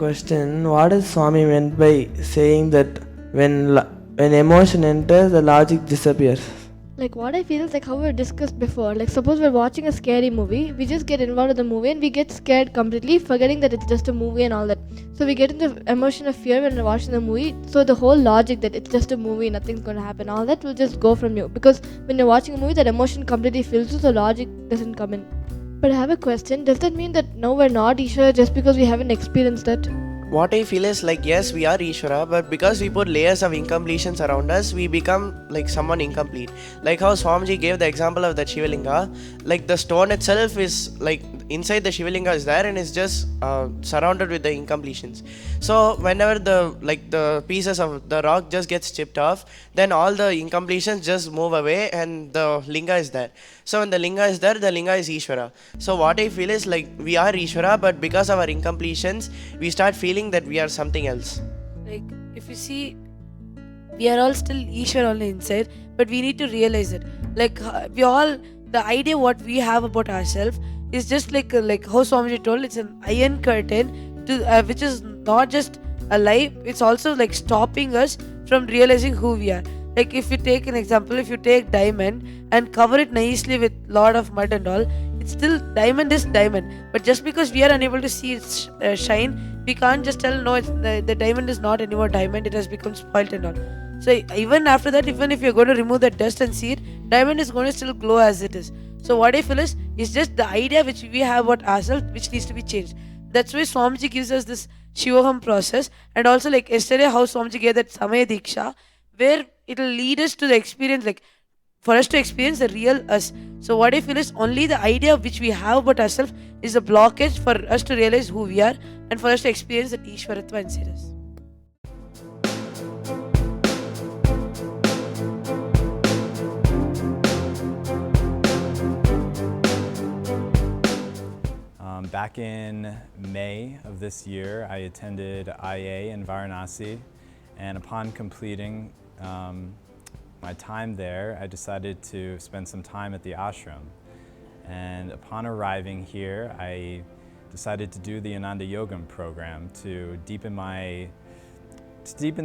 question. What does Swami meant by saying that when emotion enters, the logic disappears? Like what I feel is like how we discussed before. Like suppose we're watching a scary movie, we just get involved in the movie and we get scared completely, forgetting that it's just a movie and all that. So we get into emotion of fear when we're watching the movie. So the whole logic that it's just a movie, nothing's going to happen, all that will just go from you. Because when you're watching a movie, that emotion completely fills you, so logic doesn't come in. But I have a question. Does that mean that no, we're not Ishvara just because we haven't experienced it? What I feel is like, yes, we are Ishvara, but because we put layers of incompletions around us, we become like someone incomplete. Like how Swamiji gave the example of that Shivalinga, like the stone itself is like inside the Shivalinga is there and it's just surrounded with the incompletions. So whenever the pieces of the rock just gets chipped off, then all the incompletions just move away and the linga is there. So when the linga is there, the linga is Ishvara. So what I feel is like we are Ishvara, but because of our incompletions, we start feeling that we are something else. Like if you see, we are all still Ishvara on the inside, but we need to realize it. Like we all, the idea what we have about ourselves is just like how Swamiji told, it's an iron curtain to which is not just a lie, it's also like stopping us from realizing who we are. Like if you take an example, if you take diamond and cover it nicely with lot of mud and all, it's still diamond is diamond. But just because we are unable to see its shine, we can't just tell no, it's, the diamond is not anymore diamond, it has become spoilt and all. So even after that, even if you're going to remove the dust and see it, diamond is going to still glow as it is. So what I feel is, it's just the idea which we have about ourselves which needs to be changed. That's why Swamiji gives us this Shivoham process, and also like yesterday how Swamiji gave that Samaya Diksha, where it will lead us to the experience, like for us to experience the real us. So what I feel is only the idea which we have about ourselves is a blockage for us to realize who we are and for us to experience that Ishvaratva inside us. Back in May of this year, I attended IA in Varanasi, and upon completing my time there, I decided to spend some time at the ashram. And upon arriving here, I decided to do the Ananda Yogam program to deepen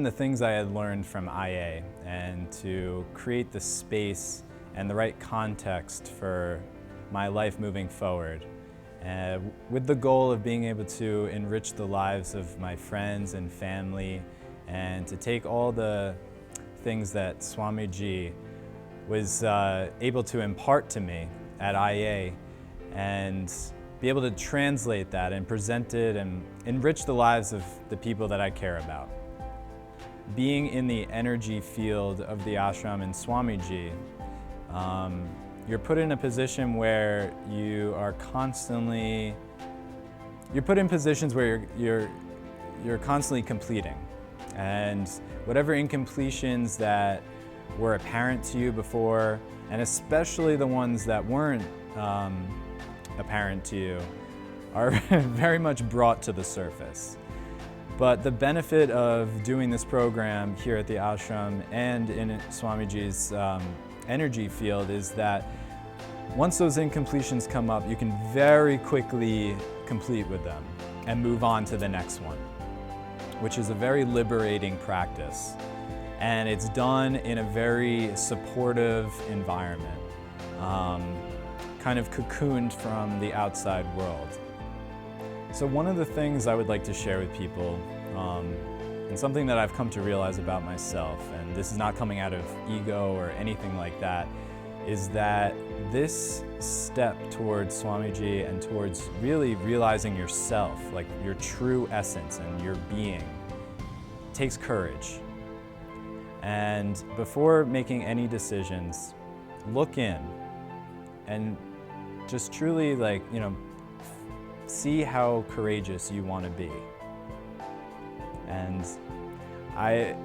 the things I had learned from IA and to create the space and the right context for my life moving forward. With the goal of being able to enrich the lives of my friends and family, and to take all the things that Swamiji was able to impart to me at IA and be able to translate that and present it and enrich the lives of the people that I care about. Being in the energy field of the ashram and Swamiji, you're put in a position where you are constantly, you're put in positions where you're constantly completing. And whatever incompletions that were apparent to you before, and especially the ones that weren't apparent to you, are very much brought to the surface. But the benefit of doing this program here at the ashram and in Swamiji's energy field is that once those incompletions come up, you can very quickly complete with them and move on to the next one, which is a very liberating practice. And it's done in a very supportive environment, kind of cocooned from the outside world. So one of the things I would like to share with people, and something that I've come to realize about myself, and this is not coming out of ego or anything like that, is that this step towards Swamiji and towards really realizing yourself, like your true essence and your being, takes courage. And before making any decisions, look in and just truly see how courageous you want to be. And I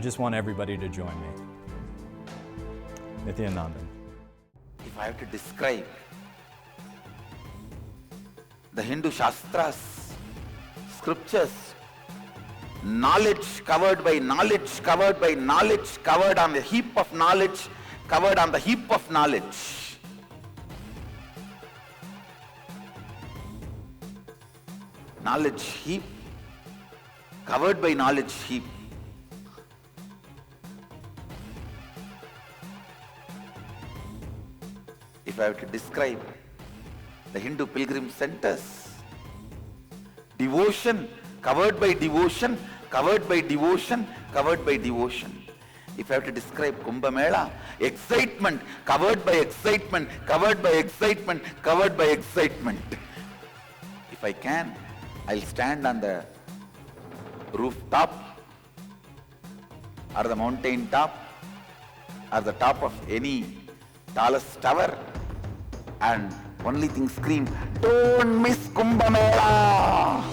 just want everybody to join me. Nithyananda. If I have to describe the Hindu Shastras, scriptures, knowledge covered by knowledge, covered by knowledge, covered on the heap of knowledge, covered on the heap of knowledge. Knowledge heap covered by knowledge heap. If I have to describe the Hindu pilgrim centers, devotion, covered by devotion, covered by devotion, covered by devotion. If I have to describe Kumbh Mela, excitement, covered by excitement, covered by excitement, covered by excitement. If I can, I'll stand on the rooftop or the mountain top or the top of any tallest tower and only thing scream, don't miss Kumbh Mela!